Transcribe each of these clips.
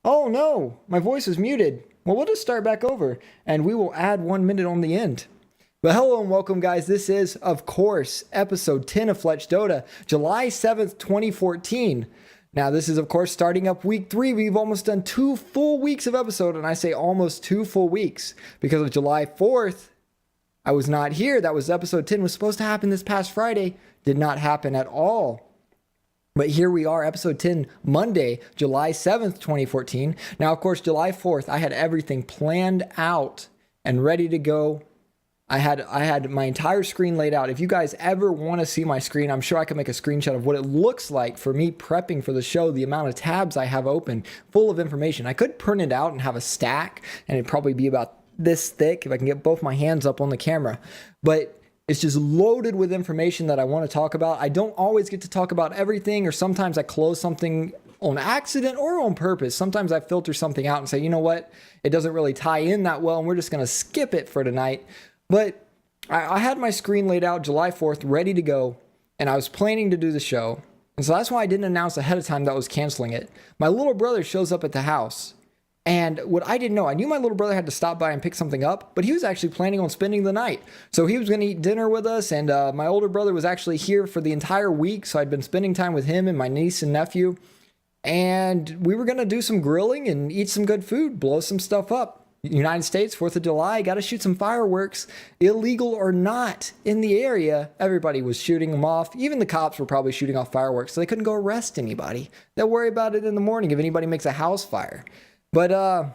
Oh no, my voice is muted. Well, we'll just start back over and we will add 1 minute on the end. But hello and welcome, guys. This is, of course, episode 10 of FletchDota, July 7th, 2014. Now, this is, of course, starting up week 3. We've almost done 2 full weeks of episode, and I say almost 2 full weeks because of July 4th. I was not here. That was episode 10, was supposed to happen this past Friday. Did not happen at all. But here we are, episode 10, Monday, July 7th, 2014. Now, of course, July 4th, I had everything planned out and ready to go. I had my entire screen laid out. If you guys ever want to see my screen, I'm sure I can make a screenshot of what it looks like for me prepping for the show, the amount of tabs I have open, full of information. I could print it out and have a stack, and it'd probably be about this thick if I can get both my hands up on the camera. But it's just loaded with information that I want to talk about. I don't always get to talk about everything, or sometimes I close something on accident or on purpose. Sometimes I filter something out and say, you know what, it doesn't really tie in that well, and we're just going to skip it for tonight. But I had my screen laid out July 4th, ready to go, and I was planning to do the show. And so that's why I didn't announce ahead of time that I was canceling it. My little brother shows up at the house. And what I didn't know, I knew my little brother had to stop by and pick something up, but he was actually planning on spending the night. So he was going to eat dinner with us, and my older brother was actually here for the entire week, so I'd been spending time with him and my niece and nephew. And we were going to do some grilling and eat some good food, blow some stuff up. United States, 4th of July, got to shoot some fireworks, illegal or not, in the area. Everybody was shooting them off. Even the cops were probably shooting off fireworks, so they couldn't go arrest anybody. They'll worry about it in the morning if anybody makes a house fire. But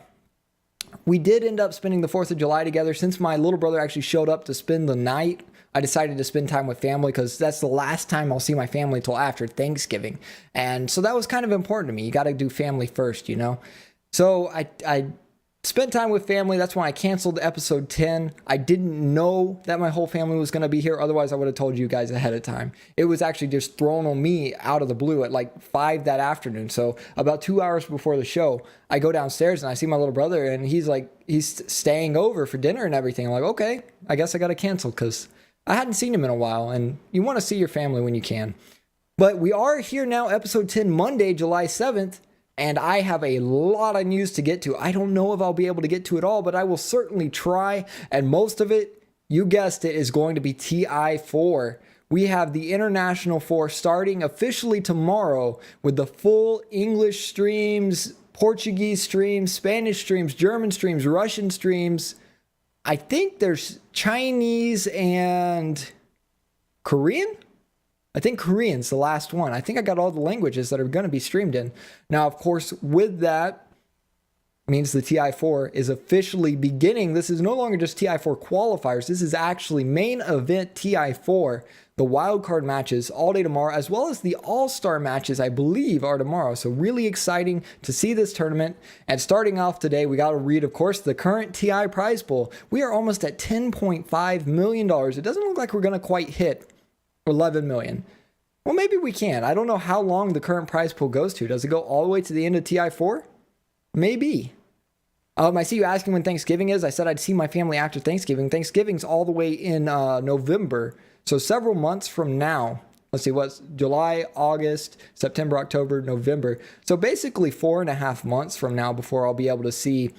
we did end up spending the 4th of July together. Since my little brother actually showed up to spend the night, I decided to spend time with family because that's the last time I'll see my family till after Thanksgiving. And so that was kind of important to me. You got to do family first, you know? So I spent time with family. That's why I canceled episode 10. I didn't know that my whole family was going to be here. Otherwise, I would have told you guys ahead of time. It was actually just thrown on me out of the blue at like 5 that afternoon. So about 2 hours before the show, I go downstairs and I see my little brother, and he's staying over for dinner and everything. I'm like, okay, I guess I got to cancel because I hadn't seen him in a while, and you want to see your family when you can. But we are here now, episode 10, Monday, July 7th. And I have a lot of news to get to. I don't know if I'll be able to get to it all, but I will certainly try. And most of it, you guessed it, is going to be TI4. We have the International 4 starting officially tomorrow with the full English streams, Portuguese streams, Spanish streams, German streams, Russian streams. I think there's Chinese and Korean? I think Korean's the last one. I think I got all the languages that are going to be streamed in. Now, of course, with that means the TI4 is officially beginning. This is no longer just TI4 qualifiers. This is actually main event TI4. The wildcard matches all day tomorrow, as well as the all-star matches, I believe, are tomorrow. So really exciting to see this tournament. And starting off today, we got to read, of course, the current TI prize pool. We are almost at $10.5 million. It doesn't look like we're going to quite hit 11 million. Well, maybe we can. I don't know how long the current prize pool goes to. Does it go all the way to the end of TI4? Maybe. I see you asking when Thanksgiving is. I said I'd see my family after Thanksgiving. Thanksgiving's all the way in November. So several months from now. Let's see, what's July, August, September, October, November. So basically 4.5 months from now before I'll be able to see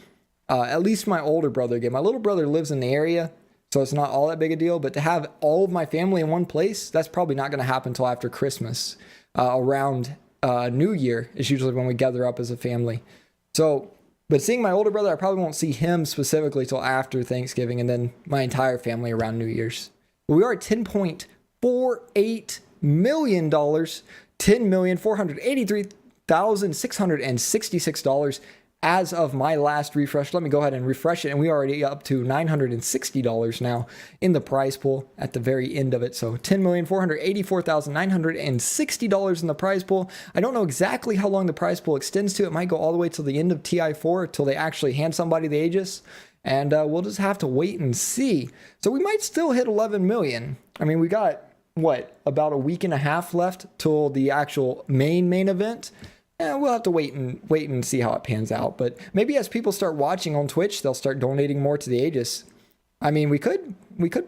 at least my older brother again. My little brother lives in the area, so it's not all that big a deal, but to have all of my family in one place, that's probably not going to happen until after Christmas. Around New Year is usually when we gather up as a family. So, but seeing my older brother, I probably won't see him specifically till after Thanksgiving, and then my entire family around New Year's. But we are at $10.48 million, $10,483,666 as of my last refresh. Let me go ahead and refresh it, and we are already up to $960 now in the prize pool at the very end of it. So $10,484,960 in the prize pool. I don't know exactly how long the prize pool extends to. It might go all the way till the end of TI4, till they actually hand somebody the Aegis, and we'll just have to wait and see. So we might still hit 11 million. I mean, we got, what, about a week and a half left till the actual main event. We'll have to wait and see how it pans out. But maybe as people start watching on Twitch, they'll start donating more to the Aegis. I mean, we could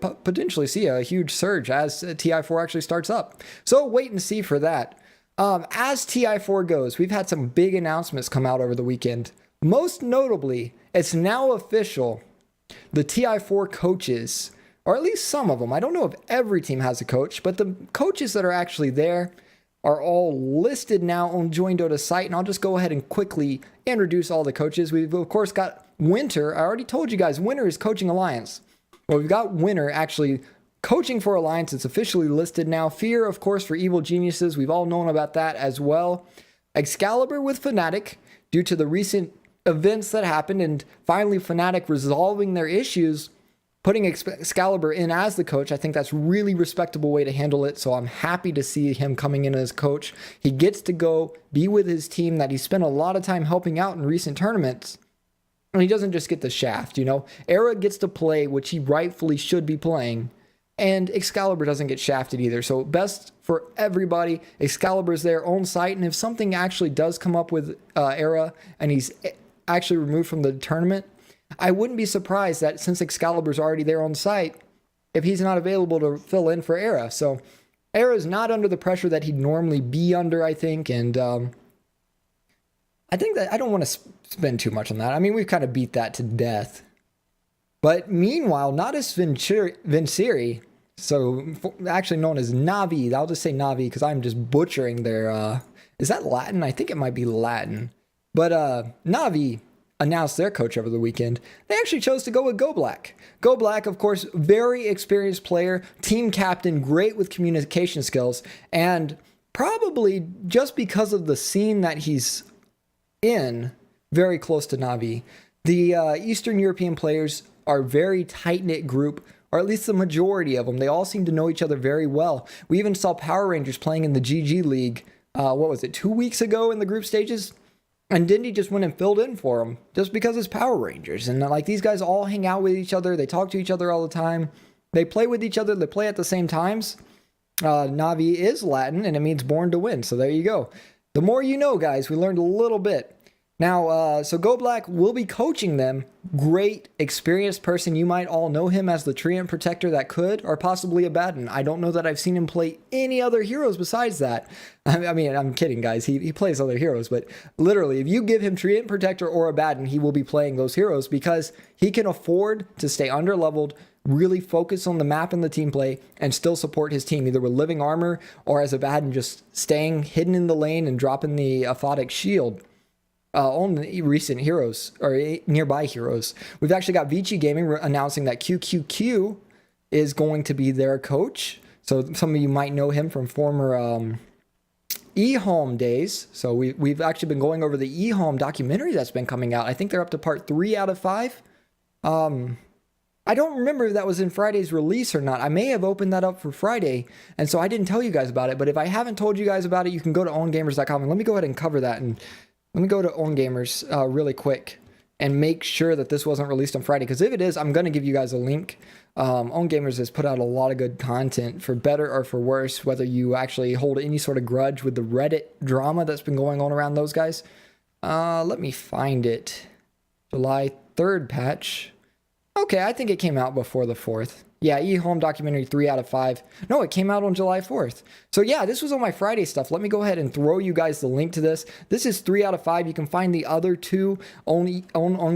potentially see a huge surge as TI4 actually starts up. So wait and see for that. As TI4 goes, we've had some big announcements come out over the weekend. Most notably, it's now official. The TI4 coaches, or at least some of them, I don't know if every team has a coach, but the coaches that are actually there are all listed now on Join Dota's site. And I'll just go ahead and quickly introduce all the coaches. We've, of course, got Winter. I already told you guys, Winter is coaching Alliance. Well, we've got Winter actually coaching for Alliance. It's officially listed now. Fear, of course, for Evil Geniuses. We've all known about that as well. Excalibur with Fnatic, due to the recent events that happened, and finally Fnatic resolving their issues, putting Excalibur in as the coach. I think that's really respectable way to handle it, so I'm happy to see him coming in as coach. He gets to go be with his team that he spent a lot of time helping out in recent tournaments, and he doesn't just get the shaft, you know. Era gets to play, which he rightfully should be playing, and Excalibur doesn't get shafted either. So best for everybody. Excalibur's there on site, and if something actually does come up with Era and he's actually removed from the tournament, I wouldn't be surprised that since Excalibur's already there on site, if he's not available to fill in for Era. So Era's not under the pressure that he'd normally be under, I think, and I think that I don't want to spend too much on that. I mean, we've kind of beat that to death. But meanwhile, Natus Vincere, so actually known as Navi, I'll just say Navi because I'm just butchering their, is that Latin? I think it might be Latin. But Navi announced their coach over the weekend. They actually chose to go with Go Black. Go Black, of course, very experienced player, team captain, great with communication skills, and probably just because of the scene that he's in, very close to Navi. The Eastern European players are a very tight-knit group, or at least the majority of them. They all seem to know each other very well. We even saw Power Rangers playing in the GG League, what was it, 2 weeks ago in the group stages? And Dindy just went and filled in for him just because it's Power Rangers. And like these guys all hang out with each other. They talk to each other all the time. They play with each other. They play at the same times. Navi is Latin and it means born to win. So there you go. The more you know, guys. We learned a little bit. Now, so Go Black will be coaching them. Great, experienced person. You might all know him as the Treant Protector that could, or possibly a Baden. I don't know that I've seen him play any other heroes besides that. I mean, I'm kidding, guys. He plays other heroes, but literally, if you give him Treant Protector or a Baden, he will be playing those heroes because he can afford to stay under-leveled, really focus on the map and the team play, and still support his team, either with Living Armor or as a Baden, just staying hidden in the lane and dropping the Aphotic Shield. On the recent heroes, or nearby heroes. We've actually got Vici Gaming announcing that QQQ is going to be their coach. So some of you might know him from former eHome days. So we've actually been going over the eHome documentary that's been coming out. I think they're up to part 3 out of 5. I don't remember if that was in Friday's release or not. I may have opened that up for Friday, and so I didn't tell you guys about it. But if I haven't told you guys about it, you can go to owngamers.com, and let me go ahead and cover that. And let me go to OwnGamers really quick and make sure that this wasn't released on Friday. Because if it is, I'm going to give you guys a link. OwnGamers has put out a lot of good content, for better or for worse, whether you actually hold any sort of grudge with the Reddit drama that's been going on around those guys. Let me find it. July 3rd patch. Okay, I think it came out before the 4th. Yeah, eHome documentary 3 out of 5. No, it came out on July 4th. So yeah, this was on my Friday stuff. Let me go ahead and throw you guys the link to this. This is 3 out of 5. You can find the other 2 on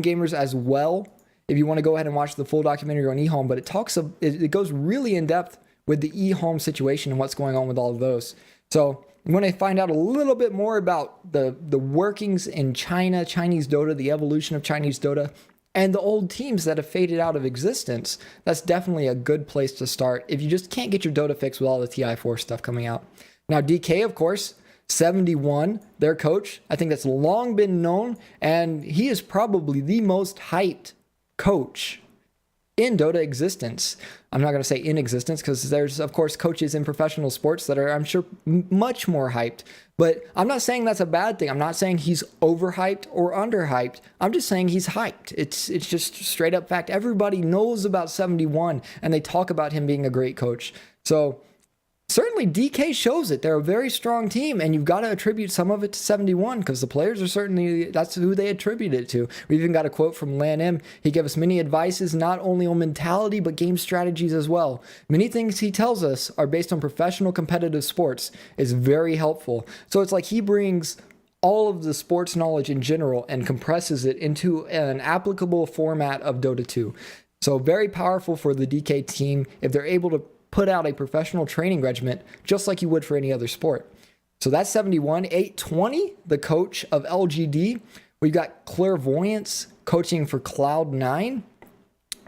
Gamers as well if you want to go ahead and watch the full documentary on eHome. But it goes really in depth with the eHome situation and what's going on with all of those. So you want to find out a little bit more about the workings in China, Chinese Dota, the evolution of Chinese Dota, and the old teams that have faded out of existence. That's definitely a good place to start if you just can't get your Dota fix with all the TI4 stuff coming out. Now, DK, of course, 71, their coach. I think that's long been known, and he is probably the most hyped coach in Dota existence. I'm not going to say in existence because there's, of course, coaches in professional sports that are, I'm sure, much more hyped. But I'm not saying that's a bad thing. I'm not saying he's overhyped or underhyped. I'm just saying he's hyped. It's just straight up fact. Everybody knows about 71, and they talk about him being a great coach. So certainly DK shows it. They're a very strong team, and you've got to attribute some of it to 71 because the players are certainly, that's who they attribute it to. We even got a quote from Lan M. He gave us many advices, not only on mentality, but game strategies as well. Many things he tells us are based on professional competitive sports. It's very helpful. So it's like he brings all of the sports knowledge in general and compresses it into an applicable format of Dota 2. So very powerful for the DK team if they're able to put out a professional training regimen just like you would for any other sport. So that's 71. 820, the coach of LGD. We've got Clairvoyance coaching for Cloud9.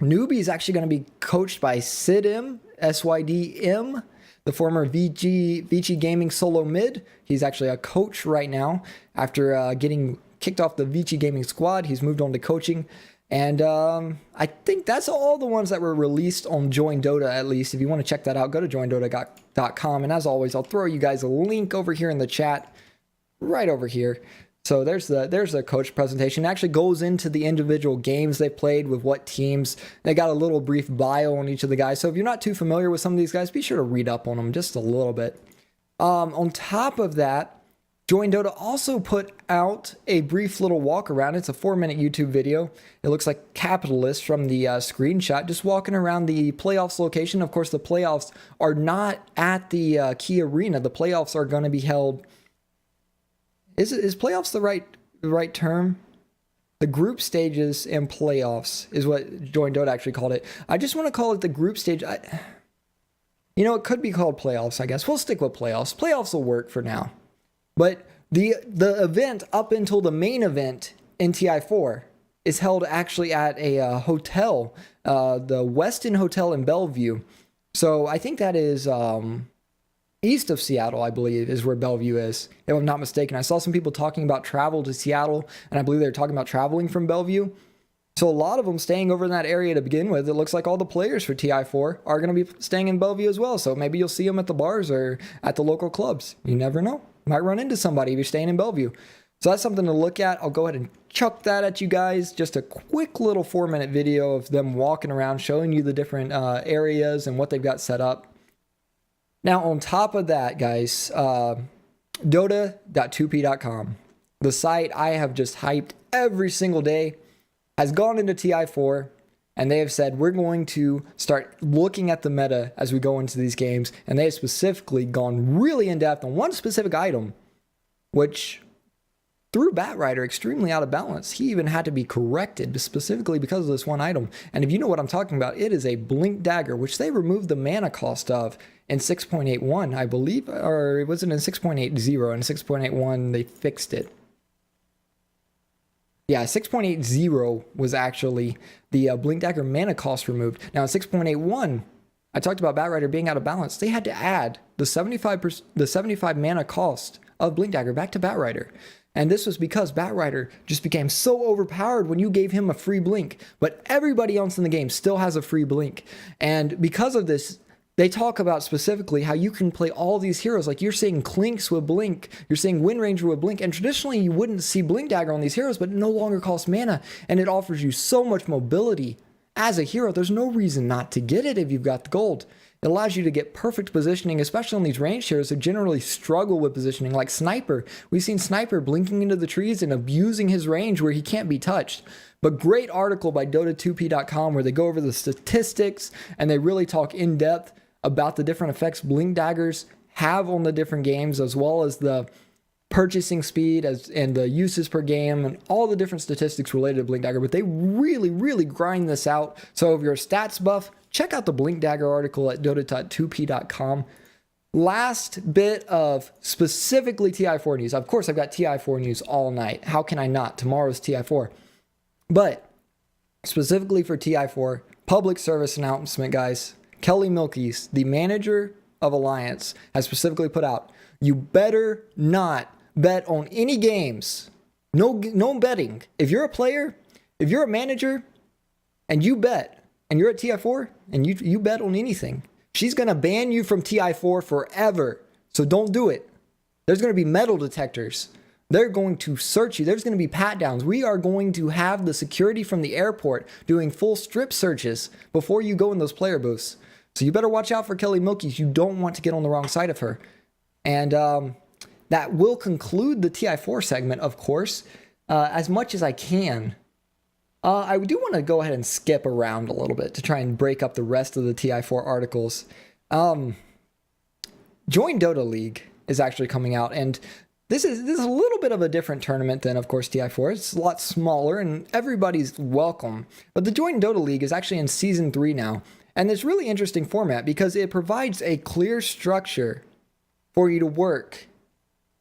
Newbie is actually going to be coached by Sydm, SYDM, the former Vici Gaming solo mid. He's actually a coach right now. After getting kicked off the Vici Gaming squad, he's moved on to coaching. And I think that's all the ones that were released on Join Dota, at least. If you want to check that out, go to joindota.com. And as always, I'll throw you guys a link over here in the chat, right over here. So there's the coach presentation. It actually goes into the individual games they played with what teams. They got a little brief bio on each of the guys. So if you're not too familiar with some of these guys, be sure to read up on them just a little bit. On top of that, Join Dota also put out a brief little walk around. It's a 4-minute YouTube video. It looks like Capitalist from the screenshot, just walking around the playoffs location. Of course, the playoffs are not at the Key Arena. The playoffs are going to be held. Is playoffs the right term? The group stages and playoffs is what Join Dota actually called it. I just want to call it the group stage. You know, it could be called playoffs, I guess. We'll stick with playoffs. Playoffs will work for now. But the event up until the main event in TI4 is held actually at a hotel, the Westin Hotel in Bellevue. So I think that is east of Seattle, I believe, is where Bellevue is, if I'm not mistaken. I saw some people talking about travel to Seattle, and I believe they were talking about traveling from Bellevue. So a lot of them staying over in that area to begin with. It looks like all the players for TI4 are going to be staying in Bellevue as well. So maybe you'll see them at the bars or at the local clubs. You never know. Might run into somebody if you're staying in Bellevue. So that's something to look at. I'll go ahead and chuck that at you guys. Just a quick little 4-minute video of them walking around, showing you the different areas and what they've got set up. Now, on top of that, guys, Dota.2p.com, the site I have just hyped every single day, has gone into TI4, and they have said, we're going to start looking at the meta as we go into these games. And they have specifically gone really in depth on one specific item, which threw Batrider extremely out of balance. He even had to be corrected specifically because of this one item. And if you know what I'm talking about, it is a Blink Dagger, which they removed the mana cost of in 6.81, I believe, or was it in 6.80? In 6.81, they fixed it. Yeah, 6.80 was actually the Blink Dagger mana cost removed. Now, in 6.81, I talked about Batrider being out of balance. They had to add the 75 mana cost of Blink Dagger back to Batrider. And this was because Batrider just became so overpowered when you gave him a free blink. But everybody else in the game still has a free blink. And because of this, they talk about specifically how you can play all these heroes. Like you're seeing Clinks with Blink, you're seeing Wind Ranger with Blink, and traditionally you wouldn't see Blink Dagger on these heroes, but it no longer costs mana, and it offers you so much mobility as a hero. There's no reason not to get it if you've got the gold. It allows you to get perfect positioning, especially on these ranged heroes who generally struggle with positioning, like Sniper. We've seen Sniper blinking into the trees and abusing his range where he can't be touched. But great article by Dota2p.com where they go over the statistics and they really talk in depth about the different effects Blink Daggers have on the different games, as well as the purchasing speed and the uses per game and all the different statistics related to Blink Dagger. But they really grind this out. So if you're a stats buff, check out the Blink Dagger article at Dota.2p.com. Last bit of specifically TI4 news. Of course, I've got TI4 news all night. How can I not? Tomorrow's TI4. But specifically for TI4, public service announcement, guys. Kelly Milkies, the manager of Alliance, has specifically put out, you better not bet on any games. No betting. If you're a player, if you're a manager, and you bet, and you're at TI4, and you bet on anything, she's going to ban you from TI4 forever. So don't do it. There's going to be metal detectors. They're going to search you. There's going to be pat downs. We are going to have the security from the airport doing full strip searches before you go in those player booths. So you better watch out for Kelly Milkies. You don't want to get on the wrong side of her. And that will conclude the TI4 segment, of course, as much as I can. I do want to go ahead and skip around a little bit to try and break up the rest of the TI4 articles. Join Dota League is actually coming out, and this is a little bit of a different tournament than, of course, TI4. It's a lot smaller, and everybody's welcome. But the Join Dota League is actually in Season 3 now, and it's really interesting format because it provides a clear structure for you to work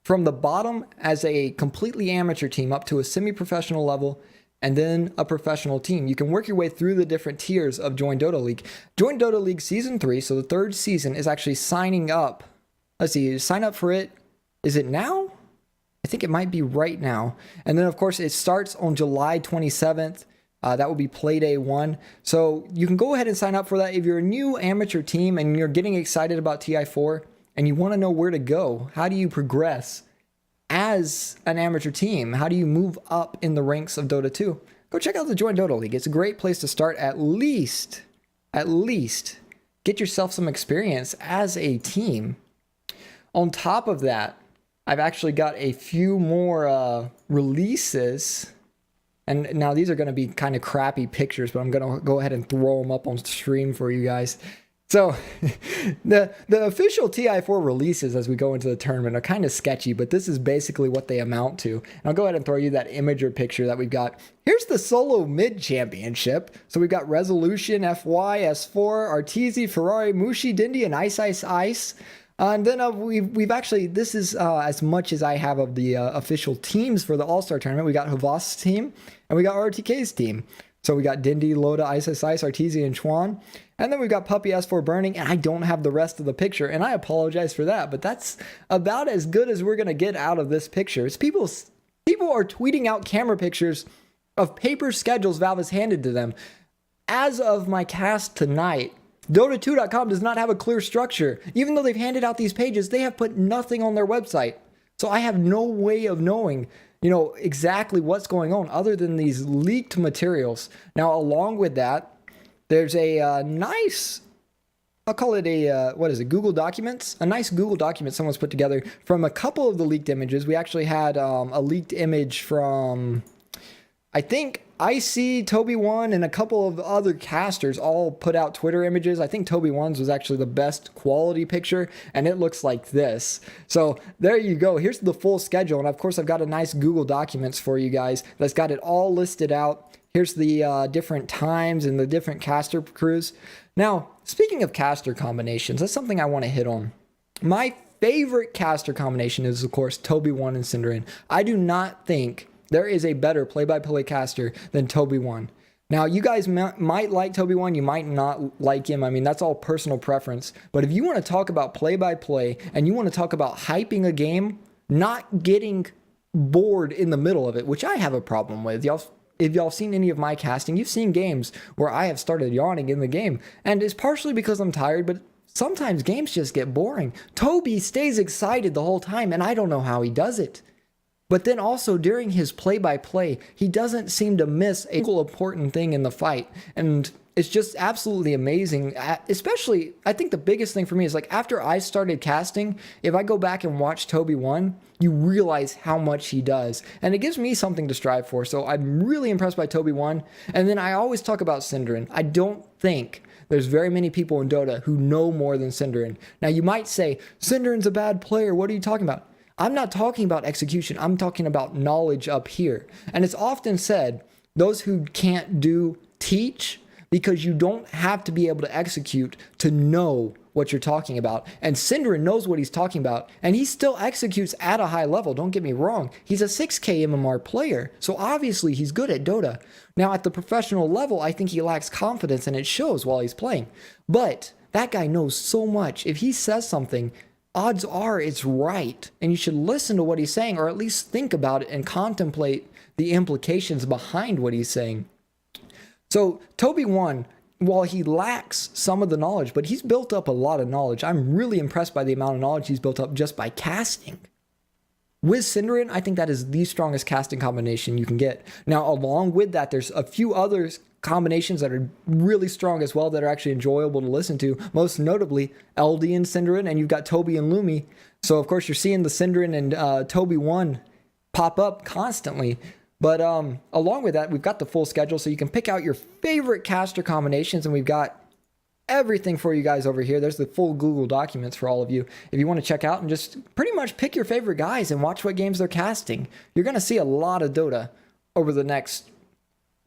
from the bottom as a completely amateur team up to a semi-professional level, and then a professional team. You can work your way through the different tiers of Join Dota League. Join Dota League Season 3, so the third season, is actually signing up. Let's see, sign up for it. Is it now? I think it might be right now. And then, of course, it starts on July 27th. That will be Play Day 1. So you can go ahead and sign up for that. If you're a new amateur team and you're getting excited about TI4 and you want to know where to go, how do you progress as an amateur team? How do you move up in the ranks of Dota 2? Go check out the Join Dota League. It's a great place to start. At least get yourself some experience as a team. On top of that, I've actually got a few more releases. And now these are going to be kind of crappy pictures, but I'm going to go ahead and throw them up on stream for you guys. So the official TI4 releases as we go into the tournament are kind of sketchy, but this is basically what they amount to. And I'll go ahead and throw you that imager picture that we've got. Here's the solo mid championship. So we've got Resolution, FY, S4, Arteezy, Ferrari, Mushi, Dindy, and Ice Ice Ice. And then we've actually, this is as much as I have of the official teams for the All-Star tournament. We got Havas' team and we got RTK's team. So we got Dindy, Loda, Ice Ice Ice, Arteezy, and Chuan. And then we've got Puppy S4 Burning, and I don't have the rest of the picture, and I apologize for that, but that's about as good as we're going to get out of this picture. It's people are tweeting out camera pictures of paper schedules Valve has handed to them. As of my cast tonight, Dota2.com does not have a clear structure. Even though they've handed out these pages, they have put nothing on their website. So I have no way of knowing, exactly what's going on other than these leaked materials. Now, along with that, there's a nice, I'll call it a, Google Documents? A nice Google document someone's put together from a couple of the leaked images. We actually had a leaked image from, I think, IC, Toby1, and a couple of other casters all put out Twitter images. I think Toby1's was actually the best quality picture, and it looks like this. So there you go. Here's the full schedule, and of course I've got a nice Google Documents for you guys that's got it all listed out. Here's the different times and the different caster crews. Now, speaking of caster combinations, that's something I want to hit on. My favorite caster combination is, of course, Toby1 and Cinderin. I do not think there is a better play-by-play caster than Toby1. Now, you guys might like Toby1, you might not like him. I mean, that's all personal preference. But if you want to talk about play-by-play and you want to talk about hyping a game, not getting bored in the middle of it, which I have a problem with. If y'all seen any of my casting, you've seen games where I have started yawning in the game. And it's partially because I'm tired, but sometimes games just get boring. Toby stays excited the whole time, and I don't know how he does it. But then also during his play-by-play, he doesn't seem to miss a single important thing in the fight. And it's just absolutely amazing. Especially, I think the biggest thing for me is like after I started casting, if I go back and watch Toby1, you realize how much he does. And it gives me something to strive for. So I'm really impressed by Toby1. And then I always talk about Cinderin. I don't think there's very many people in Dota who know more than Cinderin. Now you might say, Cinderin's a bad player. What are you talking about? I'm not talking about execution. I'm talking about knowledge up here. And it's often said, those who can't do teach, because you don't have to be able to execute to know what you're talking about. And Cinderin knows what he's talking about, and he still executes at a high level. Don't get me wrong. He's a 6K MMR player, so obviously he's good at Dota. Now, at the professional level, I think he lacks confidence, and it shows while he's playing. But that guy knows so much. If he says something, odds are it's right, and you should listen to what he's saying, or at least think about it and contemplate the implications behind what he's saying. So Toby1, while he lacks some of the knowledge, but he's built up a lot of knowledge. I'm really impressed by the amount of knowledge he's built up just by casting. With Cinderin, I think that is the strongest casting combination you can get. Now, along with that, there's a few others combinations that are really strong as well that are actually enjoyable to listen to. Most notably, LD and Synderen, and you've got Toby and Lumi. So of course you're seeing the Synderen and Toby 1 pop up constantly. But along with that, we've got the full schedule, so you can pick out your favorite caster combinations, and we've got everything for you guys over here. There's the full Google Documents for all of you if you want to check out and just pretty much pick your favorite guys and watch what games they're casting. You're going to see a lot of Dota over the next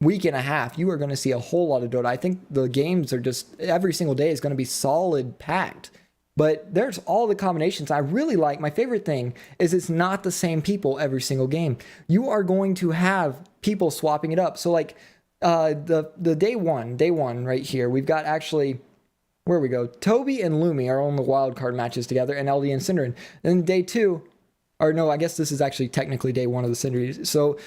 week and a half. You are going to see a whole lot of Dota. I think the games are just, every single day is going to be solid packed. But there's all the combinations I really like. My favorite thing is it's not the same people every single game. You are going to have people swapping it up. So like the day one right here, we've got actually, where we go, Toby and Lumi are on the wild card matches together, and LD and Synderen. Then day two, or no, I guess this is actually technically day one of the Synderen. So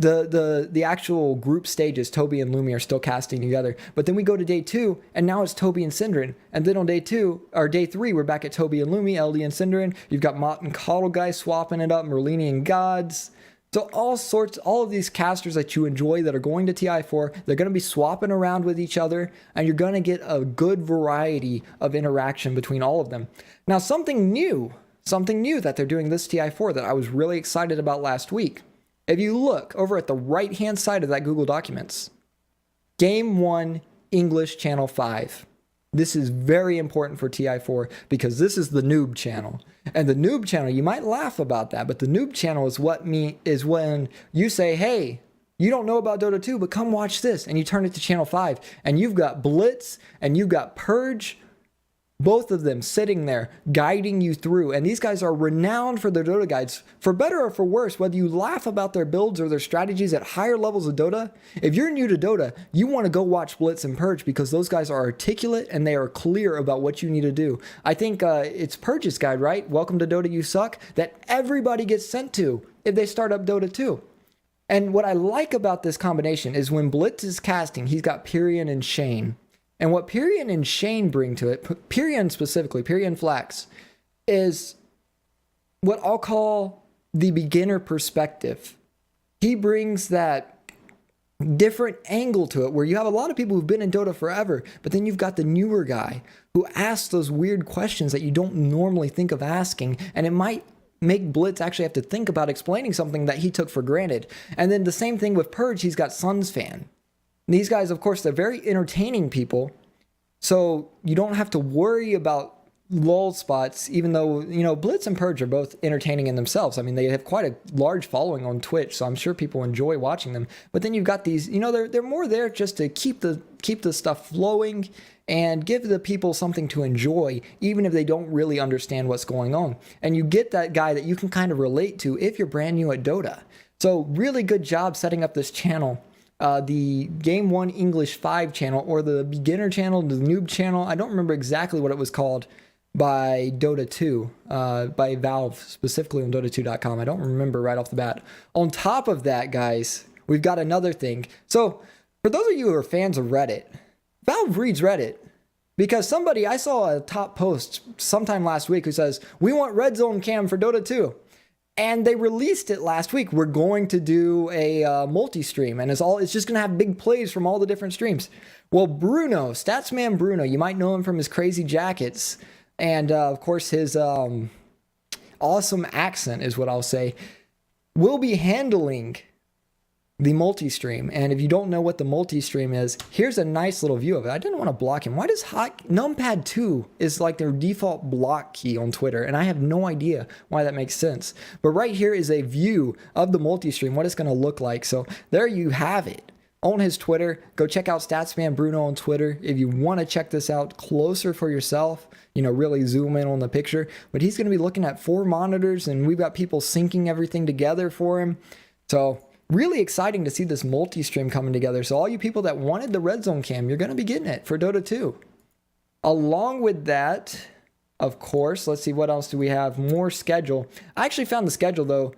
the actual group stages, Toby and Lumi are still casting together. But then we go to day two, and now it's Toby and Synderen. And then on day three, we're back at Toby and Lumi, LD and Synderen. You've got Mott and Coddle guys swapping it up, Merlini and Gods. So all of these casters that you enjoy that are going to TI4, they're going to be swapping around with each other, and you're going to get a good variety of interaction between all of them. Now, something new that they're doing this TI4 that I was really excited about last week. If you look over at the right-hand side of that Google Documents, Game 1, English Channel 5. This is very important for TI4 because this is the noob channel. And the noob channel, you might laugh about that, but the noob channel is when you say, hey, you don't know about Dota 2, but come watch this. And you turn it to Channel 5, and you've got Blitz, and you've got Purge, both of them sitting there guiding you through. And these guys are renowned for their Dota guides. For better or for worse, whether you laugh about their builds or their strategies at higher levels of Dota, if you're new to Dota, you want to go watch Blitz and Purge because those guys are articulate and they are clear about what you need to do. I think it's Purge's guide, right? Welcome to Dota You Suck, that everybody gets sent to if they start up Dota 2. And what I like about this combination is when Blitz is casting, he's got Pyrion and Shane. And what Pyrion and Shane bring to it, Pyrion specifically, Pyrion Flax, is what I'll call the beginner perspective. He brings that different angle to it where you have a lot of people who've been in Dota forever, but then you've got the newer guy who asks those weird questions that you don't normally think of asking, and it might make Blitz actually have to think about explaining something that he took for granted. And then the same thing with Purge, he's got Suns Fan. These guys, of course, they're very entertaining people, so you don't have to worry about lull spots, even though, you know, Blitz and Purge are both entertaining in themselves. I mean, they have quite a large following on Twitch, so I'm sure people enjoy watching them. But then you've got these, you know, they're more there just to keep the stuff flowing and give the people something to enjoy, even if they don't really understand what's going on. And you get that guy that you can kind of relate to if you're brand new at Dota. So really good job setting up this channel. The Game 1 English 5 channel, or the beginner channel, the noob channel. I don't remember exactly what it was called by Dota 2, by Valve, specifically on Dota2.com. I don't remember right off the bat. On top of that, guys, we've got another thing. So for those of you who are fans of Reddit, Valve reads Reddit. Because I saw a top post sometime last week who says, we want Red Zone Cam for Dota 2. And they released it last week. We're going to do a multi-stream, and it's just going to have big plays from all the different streams. Well, Bruno, Statsman Bruno, you might know him from his crazy jackets, and of course his awesome accent is what I'll say, will be handling the multi-stream. And if you don't know what the multi-stream is, here's a nice little view of it. I didn't want to block him. Why does numpad 2 is like their default block key on Twitter, and I have no idea why that makes sense. But right here is a view of the multi-stream, what it's going to look like. So there you have it. On his Twitter, go check out Statsman Bruno on Twitter if you want to check this out closer for yourself, you know, really zoom in on the picture. But he's going to be looking at 4 monitors, and we've got people syncing everything together for him. So really exciting to see this multi-stream coming together. So all you people that wanted the Red Zone Cam, you're going to be getting it for Dota 2. Along with that, of course, let's see, what else do we have? More schedule. I actually found the schedule, though.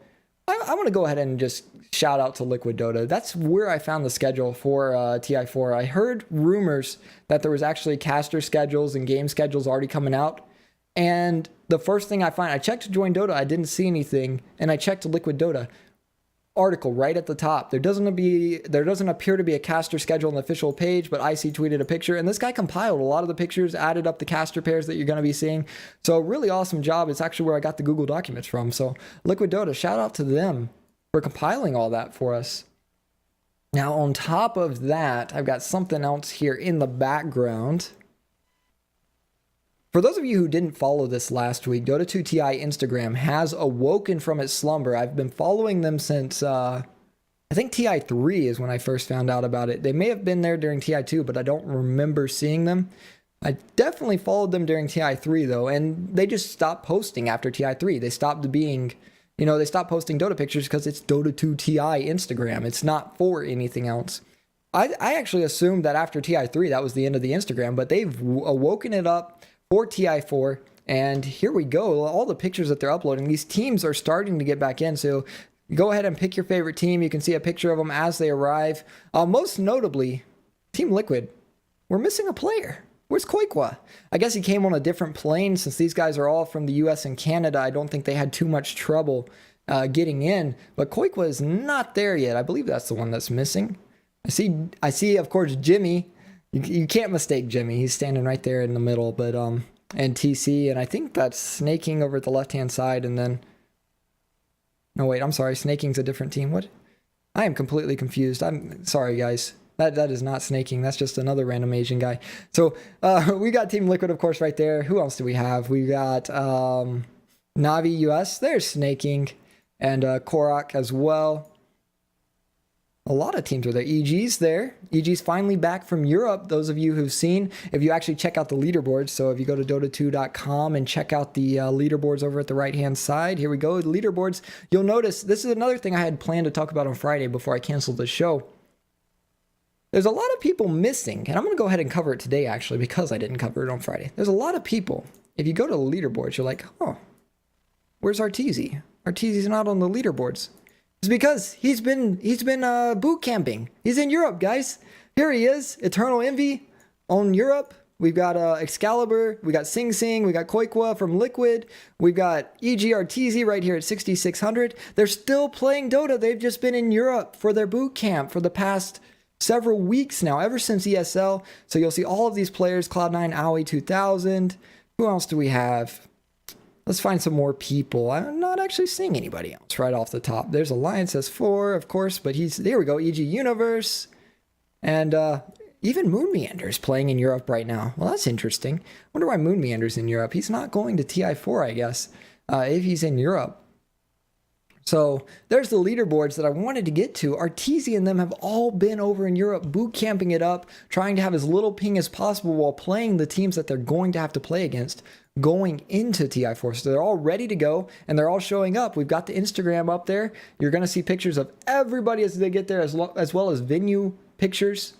I want to go ahead and just shout out to Liquid Dota. That's where I found the schedule for TI4. I heard rumors that there was actually caster schedules and game schedules already coming out. And the first thing I checked to join Dota, I didn't see anything. And I checked to Liquid Dota. article right at the top. There doesn't appear to be a caster schedule on the official page, but IC tweeted a picture, and this guy compiled a lot of the pictures, added up the caster pairs that you're going to be seeing. So really awesome job. It's actually where I got the Google Documents from. So FletchDota, shout out to them for compiling all that for us. Now on top of that, I've got something else here in the background. For those of you who didn't follow this last week, Dota 2 TI Instagram has awoken from its slumber. I've been following them since, I think TI3 is when I first found out about it. They may have been there during TI2, but I don't remember seeing them. I definitely followed them during TI3 though, and they just stopped posting after TI3. They stopped being, they stopped posting Dota pictures because it's Dota 2 TI Instagram. It's not for anything else. I actually assumed that after TI3, that was the end of the Instagram, but they've awoken it up for TI4, and here we go. All the pictures that they're uploading, these teams are starting to get back in, so go ahead and pick your favorite team. You can see a picture of them as they arrive. Most notably, Team Liquid. We're missing a player. Where's Koikwa? I guess he came on a different plane. Since these guys are all from the US and Canada, I don't think they had too much trouble getting in, but Koikwa is not there yet. I believe that's the one that's missing. I see, of course, Jimmy. You can't mistake Jimmy. He's standing right there in the middle, but and TC, and I think that's Snaking over at the left-hand side, and then no, wait, I'm sorry, Snaking's a different team. What? I am completely confused. I'm sorry, guys. That is not Snaking. That's just another random Asian guy. So we got Team Liquid, of course, right there. Who else do we have? We got Navi US. There's Snaking, and Korak as well. A lot of teams are there. EG's there. EG's finally back from Europe. Those of you who've seen, if you actually check out the leaderboards, so if you go to Dota2.com and check out the leaderboards over at the right-hand side, here we go, the leaderboards, you'll notice, this is another thing I had planned to talk about on Friday before I canceled the show. There's a lot of people missing, and I'm going to go ahead and cover it today, actually, because I didn't cover it on Friday. There's a lot of people. If you go to the leaderboards, you're like, oh, where's Arteezy? Arteezy's not on the leaderboards. It's because he's been boot camping. He's in Europe, guys. Here he is, Eternal Envy on Europe. We've got Excalibur, we got Sing Sing, we got Koikwa from Liquid, we've got EG Arteezy right here at 6,600. They're still playing Dota. They've just been in Europe for their boot camp for the past several weeks now, ever since ESL. So you'll see all of these players, Cloud9, Aoi 2000. Who else do we have? Let's find some more people. I'm not actually seeing anybody else right off the top. There's Alliance S4, of course, but there we go, EG Universe. And even Moon Meander's playing in Europe right now. Well, that's interesting. Wonder why Moon Meander's in Europe. He's not going to TI4, I guess, if he's in Europe. So there's the leaderboards that I wanted to get to. Arteezy and them have all been over in Europe, boot camping it up, trying to have as little ping as possible while playing the teams that they're going to have to play against going into TI4. So they're all ready to go, and they're all showing up. We've got the Instagram up there. You're going to see pictures of everybody as they get there, as well as venue pictures.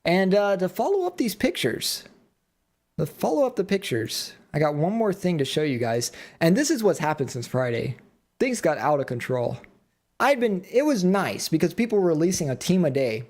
And to follow up these pictures, I got one more thing to show you guys. And this is what's happened since Friday. Things got out of control. It was nice because people were releasing a team a day.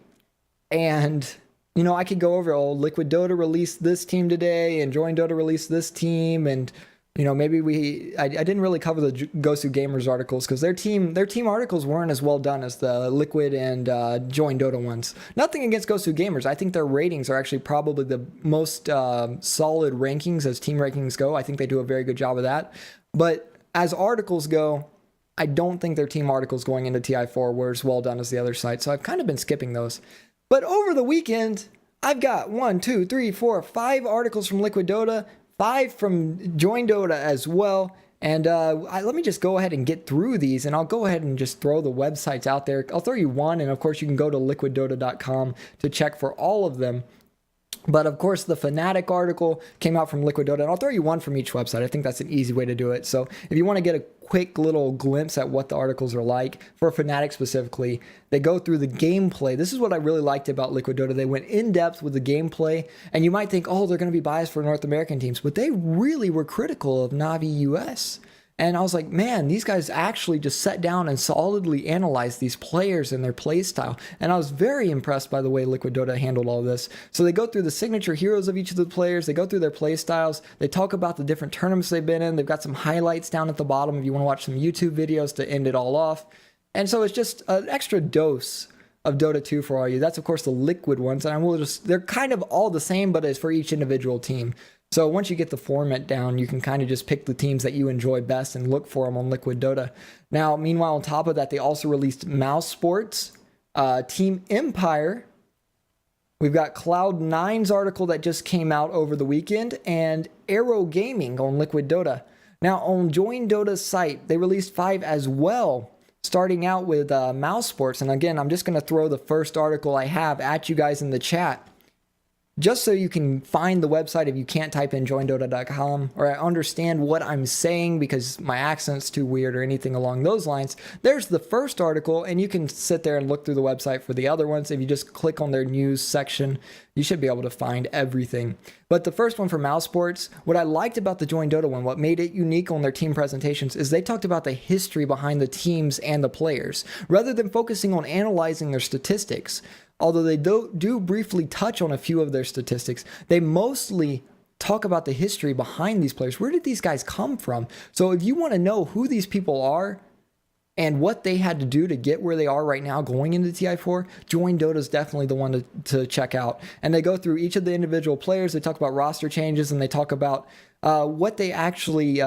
And, I could go over, FletchDota released this team today, and Join Dota released this team. And, maybe I didn't really cover the Gosu Gamers articles because their team articles weren't as well done as the Liquid and Join Dota ones. Nothing against Gosu Gamers. I think their ratings are actually probably the most solid rankings as team rankings go. I think they do a very good job of that. But as articles go, I don't think their team articles going into TI4 were as well done as the other site, so I've kind of been skipping those. But over the weekend, I've got 5 articles from FletchDota, 5 from Join Dota as well. And let me just go ahead and get through these, and I'll go ahead and just throw the websites out there. I'll throw you one, and of course you can go to FletchDota.com to check for all of them. But of course, the Fnatic article came out from FletchDota, and I'll throw you one from each website. I think that's an easy way to do it. So if you want to get a quick little glimpse at what the articles are like, for Fnatic specifically, they go through the gameplay. This is what I really liked about FletchDota. They went in depth with the gameplay, and you might think, oh, they're going to be biased for North American teams, but they really were critical of Navi US. And I was like, man, these guys actually just sat down and solidly analyzed these players and their play style. And I was very impressed by the way FletchDota handled all this. So they go through the signature heroes of each of the players. They go through their play styles. They talk about the different tournaments they've been in. They've got some highlights down at the bottom if you want to watch some YouTube videos to end it all off. And so it's just an extra dose of Dota 2 for all you. That's of course the liquid ones, and I will they're kind of all the same, but it's for each individual team. So once you get the format down, you can kind of just pick the teams that you enjoy best and look for them on Liquid Dota. Now, meanwhile, on top of that, they also released Mouse Sports, Team Empire. We've got Cloud9's article that just came out over the weekend, and Arrow Gaming on Liquid Dota. Now, on Join Dota's site, they released 5 as well, starting out with Mouse Sports. And again, I'm just going to throw the first article I have at you guys in the chat, just so you can find the website if you can't type in joindota.com or I understand what I'm saying because my accent's too weird or anything along those lines. There's the first article, and you can sit there and look through the website for the other ones. If you just click on their news section, you should be able to find everything. But the first one for Mouse Sports, what I liked about the Join Dota one, what made it unique on their team presentations, is they talked about the history behind the teams and the players, rather than focusing on analyzing their statistics. Although they do briefly touch on a few of their statistics, they mostly talk about the history behind these players. Where did these guys come from? So if you want to know who these people are and what they had to do to get where they are right now going into TI4, Join Dota is definitely the one to check out. And they go through each of the individual players. They talk about roster changes, and they talk about what they actually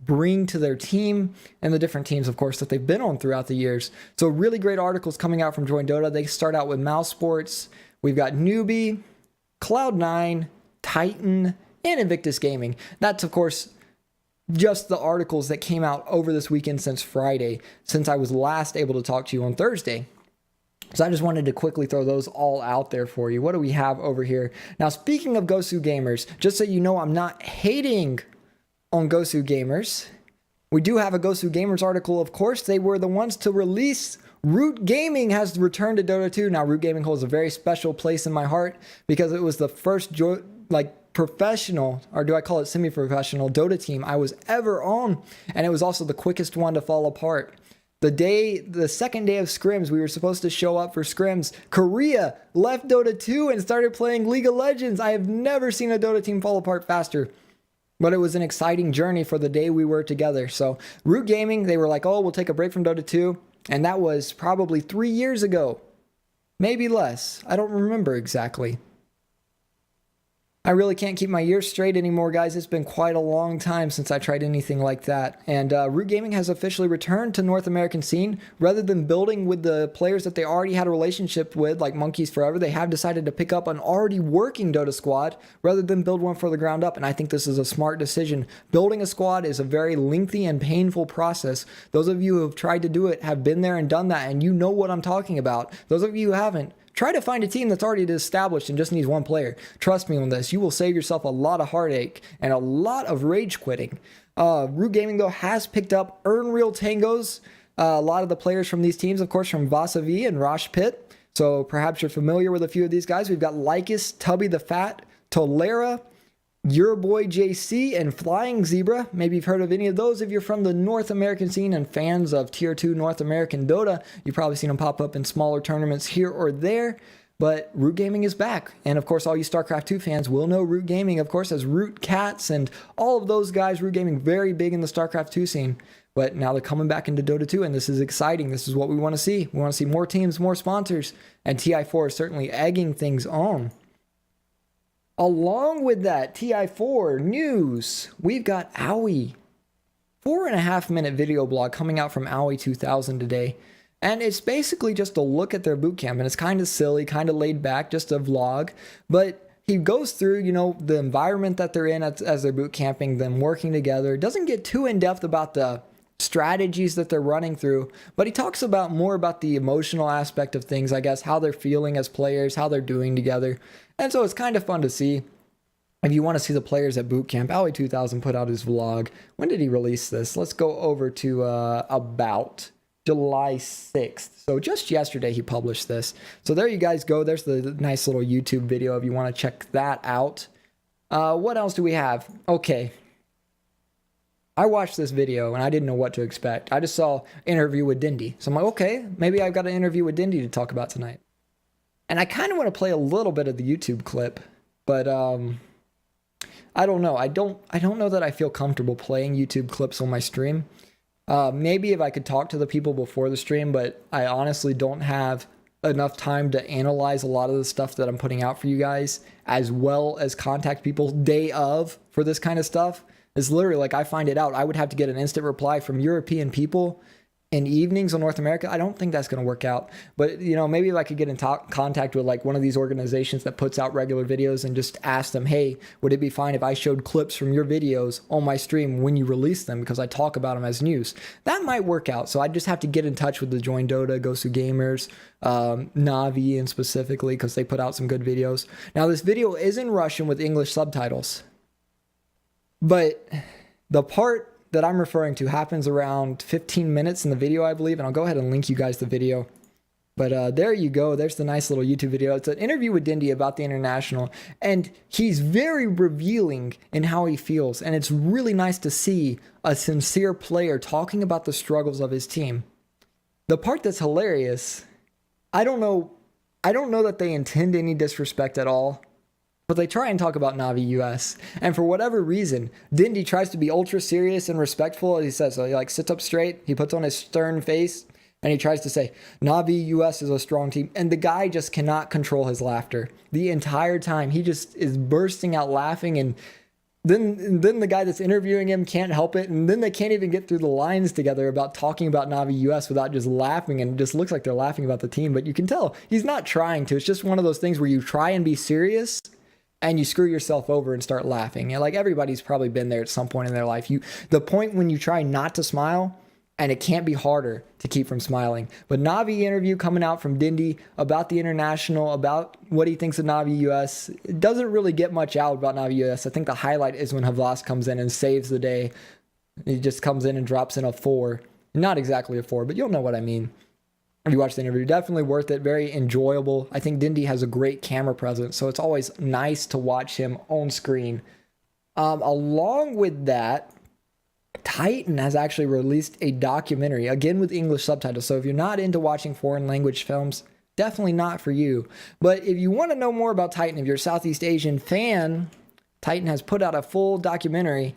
bring to their team and the different teams, of course, that they've been on throughout the years. So really great articles coming out from Join Dota. They start out with Mouse Sports. We've got Newbie, Cloud9, Titan, and Invictus Gaming. That's, of course, just the articles that came out over this weekend since Friday, since I was last able to talk to you on Thursday. So I just wanted to quickly throw those all out there for you. What do we have over here? Now, speaking of Gosu Gamers, just so you know, I'm not hating on Gosu Gamers. We do have a Gosu Gamers article, of course. They were the ones to release Root Gaming has returned to Dota 2. Now, Root Gaming holds a very special place in my heart because it was the first professional, or do I call it semi-professional, Dota team I was ever on, and it was also the quickest one to fall apart. The second day of scrims, we were supposed to show up for scrims. Korea left Dota 2 and started playing League of Legends. I have never seen a Dota team fall apart faster. But it was an exciting journey for the day we were together. So Root Gaming, they were like, oh, we'll take a break from Dota 2. And that was probably 3 years ago. Maybe less. I don't remember exactly. I really can't keep my years straight anymore, guys. It's been quite a long time since I tried anything like that. And Root Gaming has officially returned to North American scene. Rather than building with the players that they already had a relationship with, like Monkeys Forever, they have decided to pick up an already working Dota squad rather than build one from the ground up. And I think this is a smart decision. Building a squad is a very lengthy and painful process. Those of you who have tried to do it have been there and done that, and you know what I'm talking about. Those of you who haven't, try to find a team that's already established and just needs one player. Trust me on this. You will save yourself a lot of heartache and a lot of rage quitting. Root Gaming, though, has picked up Earn Real Tangos. A lot of the players from these teams, of course, from Vasavi and Rosh Pit. So perhaps you're familiar with a few of these guys. We've got Lycus, Tubby the Fat, Tolera, Your Boy JC, and Flying Zebra. Maybe you've heard of any of those. If you're from the North American scene and fans of Tier 2 North American Dota, you've probably seen them pop up in smaller tournaments here or there. But Root Gaming is back. And of course, all you StarCraft 2 fans will know Root Gaming, of course, as Root Cats and all of those guys. Root Gaming, very big in the StarCraft 2 scene. But now they're coming back into Dota 2, and this is exciting. This is what we want to see. We want to see more teams, more sponsors. And TI4 is certainly egging things on. Along with that, TI4 news, we've got Owie. 4.5-minute video blog coming out from Owie 2000 today. And it's basically just a look at their boot camp. And it's kind of silly, kind of laid back, just a vlog. But he goes through, you know, the environment that they're in as they're boot camping, them working together. Doesn't get too in-depth about the strategies that they're running through, but he talks about more about the emotional aspect of things, I guess, how they're feeling as players, how they're doing together. And so it's kind of fun to see. If you want to see the players at boot camp, Owie 2000 put out his vlog. When did he release this? Let's go over to about July 6th. So just yesterday he published this. So there you guys go. There's the nice little YouTube video if you want to check that out. What else do we have? Okay. I watched this video and I didn't know what to expect. I just saw interview with Dindy. So I'm like, okay, maybe I've got an interview with Dindy to talk about tonight. And I kind of want to play a little bit of the YouTube clip, but I don't know. I don't know that I feel comfortable playing YouTube clips on my stream. Maybe if I could talk to the people before the stream, but I honestly don't have enough time to analyze a lot of the stuff that I'm putting out for you guys, as well as contact people day of for this kind of stuff. It's literally like I find it out, I would have to get an instant reply from European people in evenings in North America. I don't think that's going to work out. But, you know, maybe if I could get in contact with like one of these organizations that puts out regular videos and just ask them, hey, would it be fine if I showed clips from your videos on my stream when you release them, because I talk about them as news? That might work out. So I just have to get in touch with the Join Dota, Gosu Gamers, Navi, and specifically because they put out some good videos. Now, this video is in Russian with English subtitles, but the part that I'm referring to happens around 15 minutes in the video, I believe, and I'll go ahead and link you guys the video. But there you go. There's the nice little YouTube video. It's an interview with Dindy about the international, and he's very revealing in how he feels, and it's really nice to see a sincere player talking about the struggles of his team. The part that's hilarious, I don't know that they intend any disrespect at all, but they try and talk about Navi US. And for whatever reason, Dindy tries to be ultra serious and respectful. He says, so he like sits up straight, he puts on his stern face, and he tries to say, Navi US is a strong team. And the guy just cannot control his laughter. The entire time, he just is bursting out laughing. And then the guy that's interviewing him can't help it. And then they can't even get through the lines together about talking about Navi US without just laughing. And it just looks like they're laughing about the team. But you can tell he's not trying to. It's just one of those things where you try and be serious, and you screw yourself over and start laughing. And like everybody's probably been there at some point in their life. The point when you try not to smile, and it can't be harder to keep from smiling. But Navi interview coming out from Dindy about the international, about what he thinks of Navi US. It doesn't really get much out about Navi US. I think the highlight is when Havlas comes in and saves the day. He just comes in and drops in a 4. Not exactly a 4, but you'll know what I mean. If you watch the interview, definitely worth it. Very enjoyable. I think Dindy has a great camera presence, so it's always nice to watch him on screen. Along with that, Titan has actually released a documentary, again with English subtitles. So if you're not into watching foreign language films, definitely not for you. But if you want to know more about Titan, if you're a Southeast Asian fan, Titan has put out a full documentary,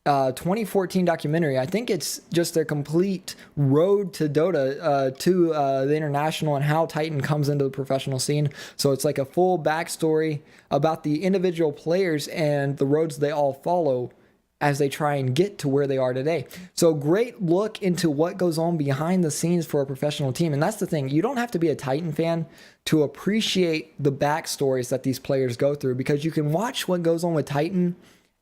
2014 documentary. I think it's just their complete road to Dota, to the international, and how Titan comes into the professional scene. So it's like a full backstory about the individual players and the roads they all follow as they try and get to where they are today. So great look into what goes on behind the scenes for a professional team. And that's the thing, you don't have to be a Titan fan to appreciate the backstories that these players go through, because you can watch what goes on with Titan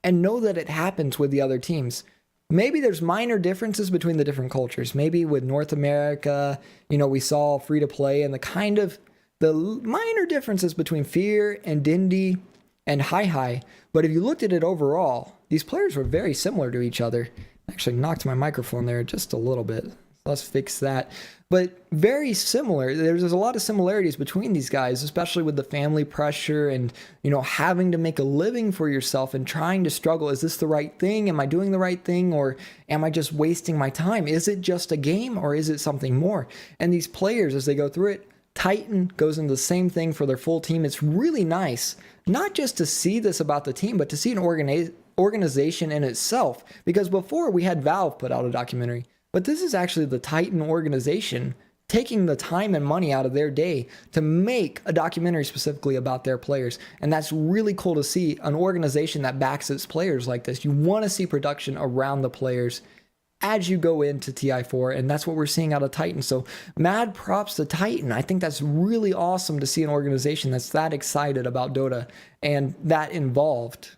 and know that it happens with the other teams. Maybe there's minor differences between the different cultures. Maybe with North America, you know, we saw free to play and the minor differences between Fear and Dindy and Hi. But if you looked at it overall, these players were very similar to each other. Actually knocked my microphone there just a little bit. Let's fix that. But very similar. There's a lot of similarities between these guys, especially with the family pressure and, you know, having to make a living for yourself and trying to struggle. Is this the right thing? Am I doing the right thing? Or am I just wasting my time? Is it just a game or is it something more? And these players, as they go through it, Titan goes into the same thing for their full team. It's really nice, not just to see this about the team, but to see an organization in itself. Because before we had Valve put out a documentary, but this is actually the Titan organization taking the time and money out of their day to make a documentary specifically about their players. And that's really cool to see an organization that backs its players like this. You want to see production around the players as you go into TI4, and that's what we're seeing out of Titan. So mad props to Titan. I think that's really awesome to see an organization that's that excited about Dota and that involved.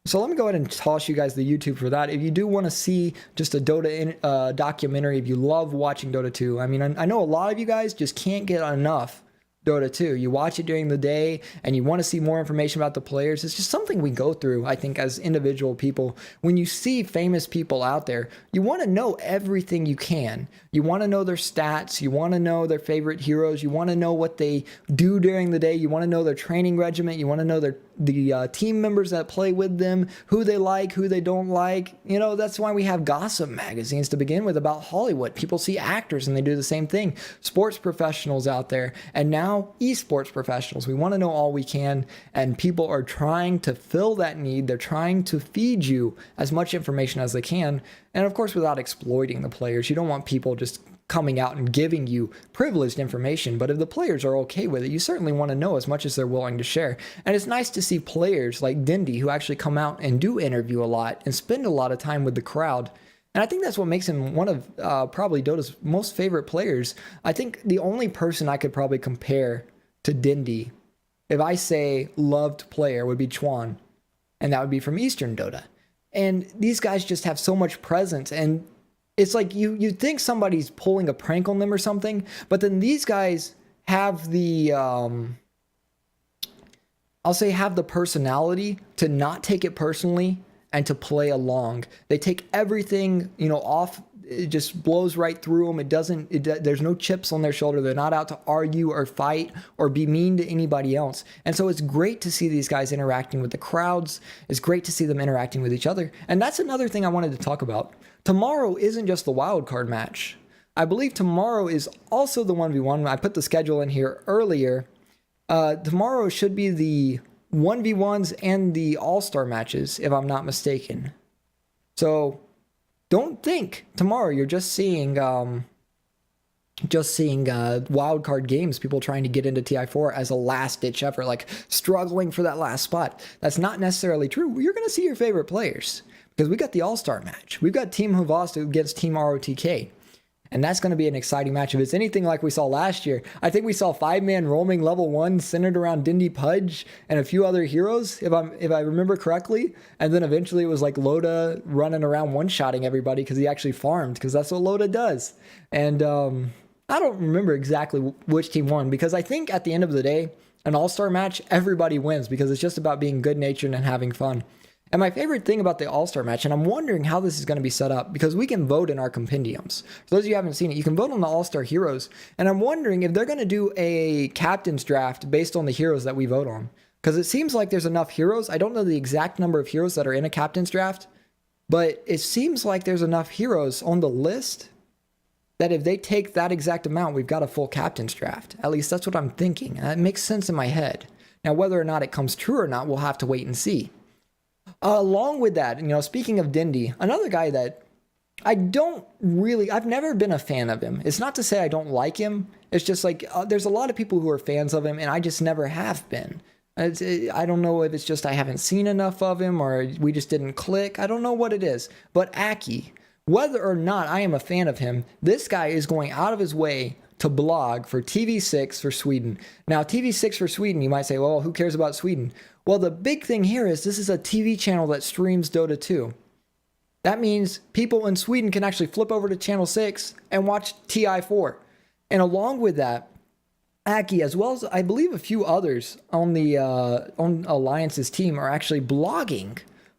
So let me go ahead and toss you guys the YouTube for that. If you do want to see just a Dota documentary, if you love watching Dota 2, I mean, I know a lot of you guys just can't get enough Dota 2. You watch it during the day and you want to see more information about the players. It's just something we go through, I think, as individual people. When you see famous people out there, you want to know everything you can. You want to know their stats. You want to know their favorite heroes. You want to know what they do during the day. You want to know their training regimen. You want to know the team members that play with them, who they like, who they don't like. You know, that's why we have gossip magazines to begin with about Hollywood. People see actors and they do the same thing. Sports professionals out there. And now now esports professionals. We want to know all we can, and people are trying to fill that need. They're trying to feed you as much information as they can, and of course without exploiting the players. You don't want people just coming out and giving you privileged information, but if the players are okay with it, you certainly want to know as much as they're willing to share. And it's nice to see players like Dindy who actually come out and do interview a lot and spend a lot of time with the crowd. And I think that's what makes him one of probably Dota's most favorite players. I think the only person I could probably compare to Dindy, if I say loved player, would be Chuan, and that would be from Eastern Dota. And these guys just have so much presence, and it's like you think somebody's pulling a prank on them or something, but then these guys have the, I'll say have the personality to not take it personally and to play along. They take everything, off. It just blows right through them. There's no chips on their shoulder. They're not out to argue or fight or be mean to anybody else. And so it's great to see these guys interacting with the crowds. It's great to see them interacting with each other. And that's another thing I wanted to talk about. Tomorrow isn't just the wild card match. I believe tomorrow is also the 1v1. I put the schedule in here earlier. Tomorrow should be the 1v1s and the all-star matches, if I'm not mistaken. So don't think tomorrow you're just seeing wild card games, people trying to get into TI4 as a last ditch effort, like struggling for that last spot. That's not necessarily true. You're going to see your favorite players because we got the all-star match. We've got Team Huvasta against Team ROTK. And that's going to be an exciting match. If it's anything like we saw last year, I think we saw 5-man roaming level 1 centered around Dindy Pudge and a few other heroes, if I remember correctly. And then eventually it was like Loda running around one-shotting everybody because he actually farmed, because that's what Loda does. And I don't remember exactly which team won, because I think at the end of the day, an all-star match, everybody wins because it's just about being good-natured and having fun. And my favorite thing about the All-Star match, and I'm wondering how this is going to be set up, because we can vote in our compendiums. For those of you who haven't seen it, you can vote on the All-Star heroes. And I'm wondering if they're going to do a captain's draft based on the heroes that we vote on. Because it seems like there's enough heroes. I don't know the exact number of heroes that are in a captain's draft, but it seems like there's enough heroes on the list that if they take that exact amount, we've got a full captain's draft. At least that's what I'm thinking. And that makes sense in my head. Now, whether or not it comes true or not, we'll have to wait and see. Along with that, speaking of Dindy, another guy that I've never been a fan of him. It's not to say I don't like him. It's just like there's a lot of people who are fans of him, and I just never have been. I don't know if it's just I haven't seen enough of him or we just didn't click. I don't know what it is. But Aki, whether or not I am a fan of him, this guy is going out of his way to blog for TV6 for Sweden. Now, TV6 for Sweden, you might say, well, who cares about Sweden? Well, the big thing here is this is a TV channel that streams Dota 2. That means people in Sweden can actually flip over to channel 6 and watch TI4. And along with that, Aki, as well as I believe a few others on the on Alliance's team, are actually blogging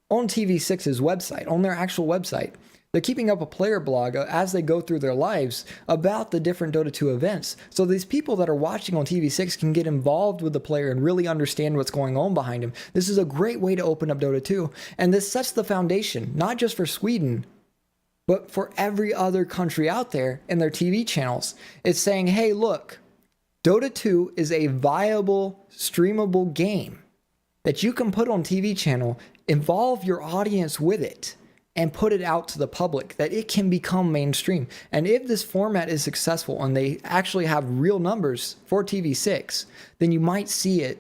on TV6's website, on their actual website. They're keeping up a player blog as they go through their lives about the different Dota 2 events. So these people that are watching on TV6 can get involved with the player and really understand what's going on behind him. This is a great way to open up Dota 2. And this sets the foundation, not just for Sweden, but for every other country out there in their TV channels. It's saying, hey, look, Dota 2 is a viable, streamable game that you can put on TV channel, involve your audience with it, and put it out to the public, that it can become mainstream. And if this format is successful and they actually have real numbers for TV6, then you might see it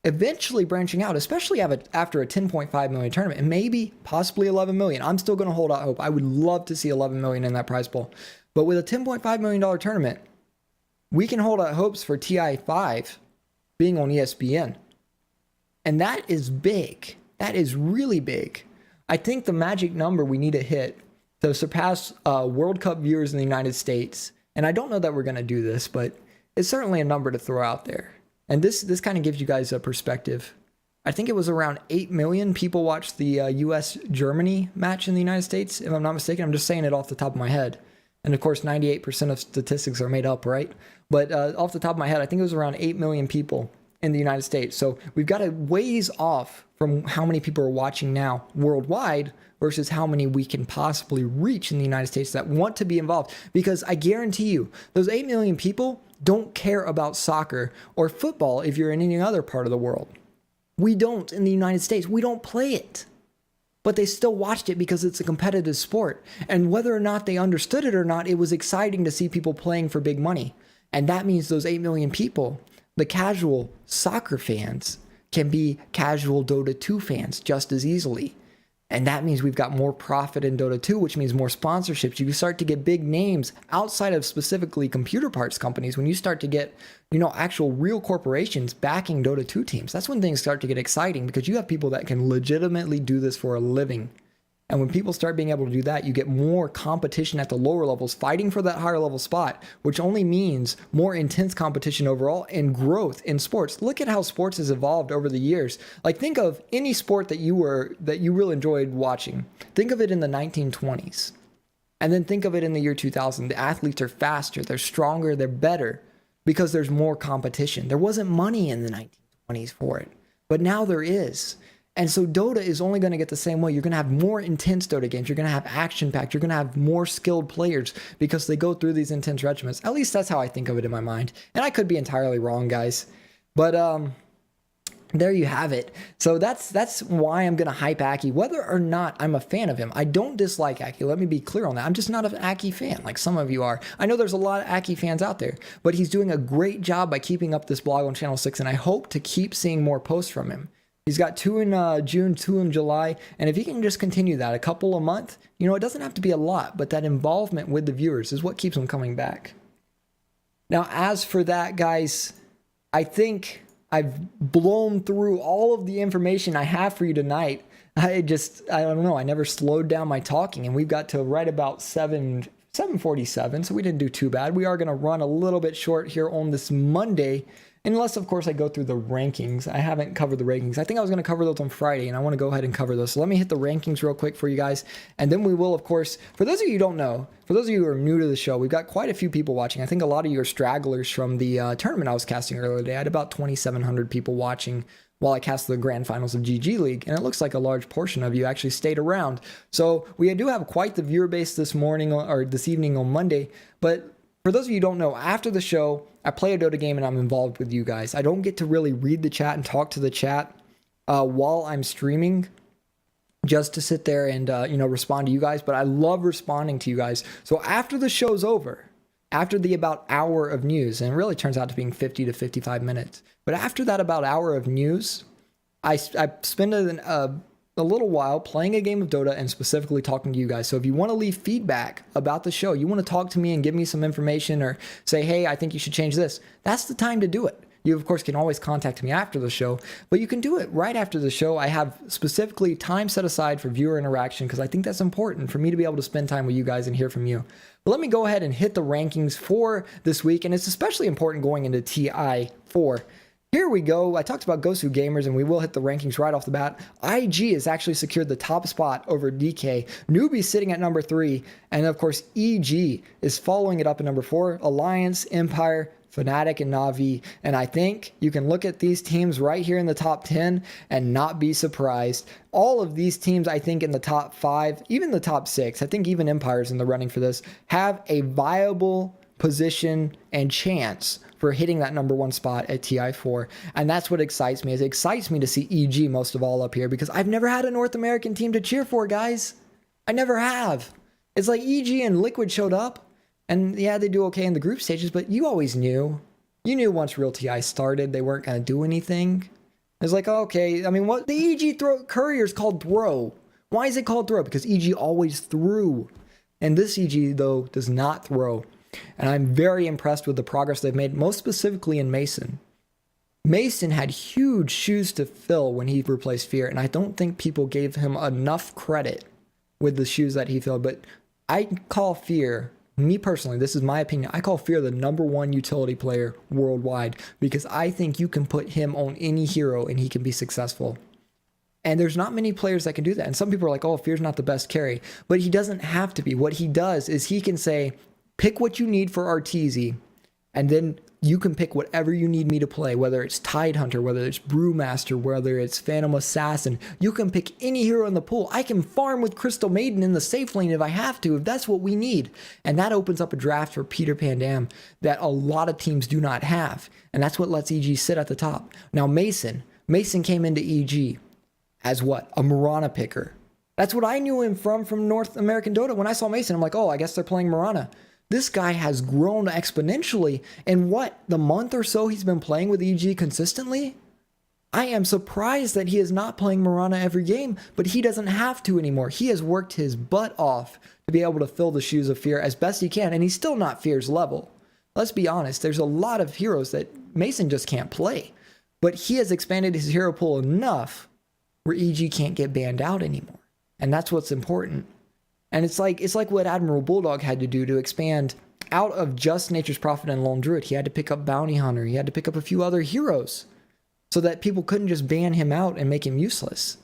eventually branching out, especially after a 10.5 million tournament, and maybe possibly 11 million. I'm still going to hold out hope. I would love to see 11 million in that prize pool. But with a $10.5 million tournament, we can hold out hopes for TI5 being on ESPN. And that is big. That is really big. I think the magic number we need to hit to surpass World Cup viewers in the United States, and I don't know that we're going to do this, but it's certainly a number to throw out there. And this kind of gives you guys a perspective. I think it was around 8 million people watched the US-Germany match in the United States, if I'm not mistaken. I'm just saying it off the top of my head. And of course, 98% of statistics are made up, right? But off the top of my head, I think it was around 8 million people in the United States. So we've got a ways off from how many people are watching now worldwide versus how many we can possibly reach in the United States that want to be involved. Because I guarantee you, those 8 million people don't care about soccer or football if you're in any other part of the world. We don't in the United States. We don't play it. But they still watched it because it's a competitive sport. And whether or not they understood it or not, it was exciting to see people playing for big money. And that means those 8 million people, the casual soccer fans, can be casual Dota 2 fans just as easily. And that means we've got more profit in Dota 2, which means more sponsorships. You start to get big names outside of specifically computer parts companies. When you start to get, actual real corporations backing Dota 2 teams, that's when things start to get exciting because you have people that can legitimately do this for a living. And when people start being able to do that, you get more competition at the lower levels fighting for that higher level spot, which only means more intense competition overall and growth in sports. Look at how sports has evolved over the years. Like think of any sport that you really enjoyed watching. Think of it in the 1920s. And then think of it in the year 2000. The athletes are faster, they're stronger, they're better because there's more competition. There wasn't money in the 1920s for it, but now there is. And so Dota is only going to get the same way. You're going to have more intense Dota games. You're going to have action-packed. You're going to have more skilled players because they go through these intense regimens. At least that's how I think of it in my mind. And I could be entirely wrong, guys. But there you have it. So that's why I'm going to hype Aki, whether or not I'm a fan of him. I don't dislike Aki. Let me be clear on that. I'm just not an Aki fan like some of you are. I know there's a lot of Aki fans out there, but he's doing a great job by keeping up this blog on Channel 6, and I hope to keep seeing more posts from him. He's got 2 in June, 2 in July, and if he can just continue that a couple a month, it doesn't have to be a lot, but that involvement with the viewers is what keeps him coming back. Now, as for that, guys, I think I've blown through all of the information I have for you tonight. I don't know, I never slowed down my talking, and we've got to right about 7:47, so we didn't do too bad. We are going to run a little bit short here on this Monday, unless, of course, I go through the rankings. I haven't covered the rankings. I think I was going to cover those on Friday, and I want to go ahead and cover those. So let me hit the rankings real quick for you guys, and then we will, of course, for those of you who don't know, for those of you who are new to the show, we've got quite a few people watching. I think a lot of you are stragglers from the tournament I was casting earlier today. I had about 2,700 people watching while I cast the grand finals of GG League, and it looks like a large portion of you actually stayed around. So we do have quite the viewer base this morning or this evening on Monday, but for those of you who don't know, after the show, I play a Dota game and I'm involved with you guys. I don't get to really read the chat and talk to the chat while I'm streaming, just to sit there and respond to you guys. But I love responding to you guys. So after the show's over, after the about hour of news, and it really turns out to being 50 to 55 minutes, but after that about hour of news, I spend a little while playing a game of Dota and specifically talking to you guys. So if you want to leave feedback about the show, you want to talk to me and give me some information or say, hey, I think you should change this, that's the time to do it. You, of course, can always contact me after the show, but you can do it right after the show. I have specifically time set aside for viewer interaction because I think that's important for me to be able to spend time with you guys and hear from you. But let me go ahead and hit the rankings for this week, and it's especially important going into TI4. Here we go. I talked about Gosu Gamers, and we will hit the rankings right off the bat. IG has actually secured the top spot over DK. Newbie sitting at number 3. And of course, EG is following it up at number 4. Alliance, Empire, Fnatic, and Na'Vi. And I think you can look at these teams right here in the top 10 and not be surprised. All of these teams, I think in the top 5, even the top 6, I think even Empire's in the running for this, have a viable position and chance for hitting that number 1 spot at TI4. And that's what excites me. It excites me to see EG most of all up here because I've never had a North American team to cheer for, guys. I never have. It's like EG and Liquid showed up, and yeah, they do okay in the group stages, but you always knew. You knew once Real TI started, they weren't going to do anything. It's like, okay, I mean, what the EG courier is called Throw. Why is it called Throw? Because EG always threw. And this EG, though, does not throw. And I'm very impressed with the progress they've made, most specifically in Mason. Mason had huge shoes to fill when he replaced Fear, and I don't think people gave him enough credit with the shoes that he filled. But I call Fear, me personally, this is my opinion, I call Fear the number 1 utility player worldwide because I think you can put him on any hero and he can be successful. And there's not many players that can do that. And some people are like, oh, Fear's not the best carry. But he doesn't have to be. What he does is he can say, pick what you need for Arteezy, and then you can pick whatever you need me to play, whether it's Tidehunter, whether it's Brewmaster, whether it's Phantom Assassin. You can pick any hero in the pool. I can farm with Crystal Maiden in the safe lane if I have to, if that's what we need. And that opens up a draft for Peter Pan Dam that a lot of teams do not have. And that's what lets EG sit at the top. Now Mason came into EG as what? A Mirana picker. That's what I knew him from North American Dota. When I saw Mason, I'm like, oh, I guess they're playing Mirana. This guy has grown exponentially. And what, the month or so he's been playing with EG consistently? I am surprised that he is not playing Mirana every game, but he doesn't have to anymore. He has worked his butt off to be able to fill the shoes of Fear as best he can, and he's still not Fear's level. Let's be honest, there's a lot of heroes that Mason just can't play, but he has expanded his hero pool enough where EG can't get banned out anymore. And that's what's important. And it's like what Admiral Bulldog had to do to expand out of just Nature's Prophet and Lone Druid. He had to pick up Bounty Hunter. He had to pick up a few other heroes so that people couldn't just ban him out and make him useless.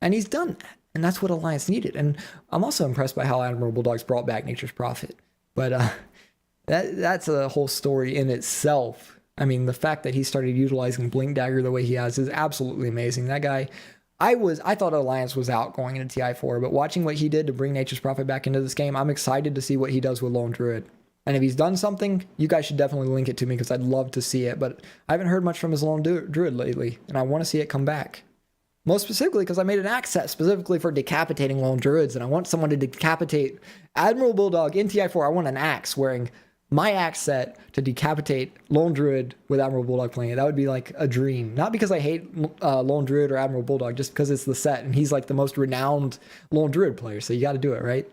And he's done that. And that's what Alliance needed. And I'm also impressed by how Admiral Bulldog's brought back Nature's Prophet. But that's a whole story in itself. I mean, the fact that he started utilizing Blink Dagger the way he has is absolutely amazing. That guy... I thought Alliance was out going into TI4, but watching what he did to bring Nature's Prophet back into this game, I'm excited to see what he does with Lone Druid. And if he's done something, you guys should definitely link it to me because I'd love to see it. But I haven't heard much from his Lone Druid lately, and I want to see it come back. Most specifically because I made an axe set specifically for decapitating Lone Druids, and I want someone to decapitate Admiral Bulldog in TI4. I want an axe wearing my axe set to decapitate Lone Druid with Admiral Bulldog playing it. That would be like a dream. Not because I hate Lone Druid or Admiral Bulldog, just because it's the set and he's like the most renowned Lone Druid player. So you got to do it, right?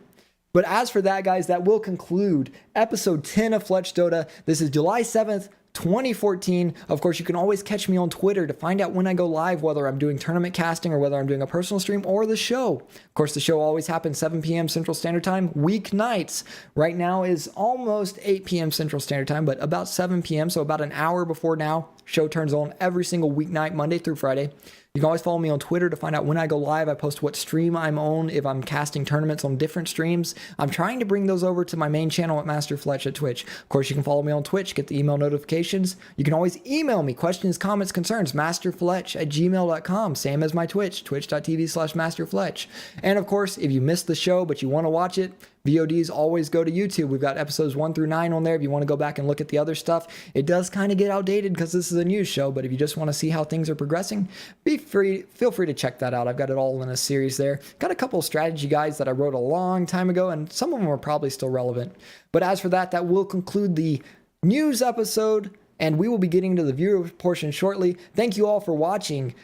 But as for that, guys, that will conclude episode 10 of FletchDota. This is July 7th, 2014. Of course, you can always catch me on Twitter to find out when I go live, whether I'm doing tournament casting or whether I'm doing a personal stream or the show. Of course, the show always happens 7 p.m. Central Standard Time, weeknights. Right now is almost 8 p.m. Central Standard Time, but about 7 p.m., so about an hour before now, show turns on every single weeknight, Monday through Friday. You can always follow me on Twitter to find out when I go live. I post what stream I'm on, if I'm casting tournaments on different streams. I'm trying to bring those over to my main channel at Master Fletch at Twitch. Of course, you can follow me on Twitch, get the email notifications. You can always email me questions, comments, concerns, masterfletch@gmail.com, same as my Twitch, twitch.tv/masterfletch. And of course, if you missed the show but you want to watch it, VODs always go to YouTube. We've got episodes 1 through 9 on there if you want to go back and look at the other stuff. It does kind of get outdated because this is a news show, but if you just want to see how things are progressing, feel free to check that out. I've got it all in a series there. Got a couple of strategy guides that I wrote a long time ago, and some of them are probably still relevant. But as for that, that will conclude the news episode, and we will be getting to the viewer portion shortly. Thank you all for watching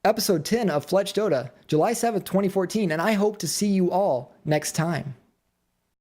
episode 10 of FletchDota, July 7th, 2014, and I hope to see you all next time.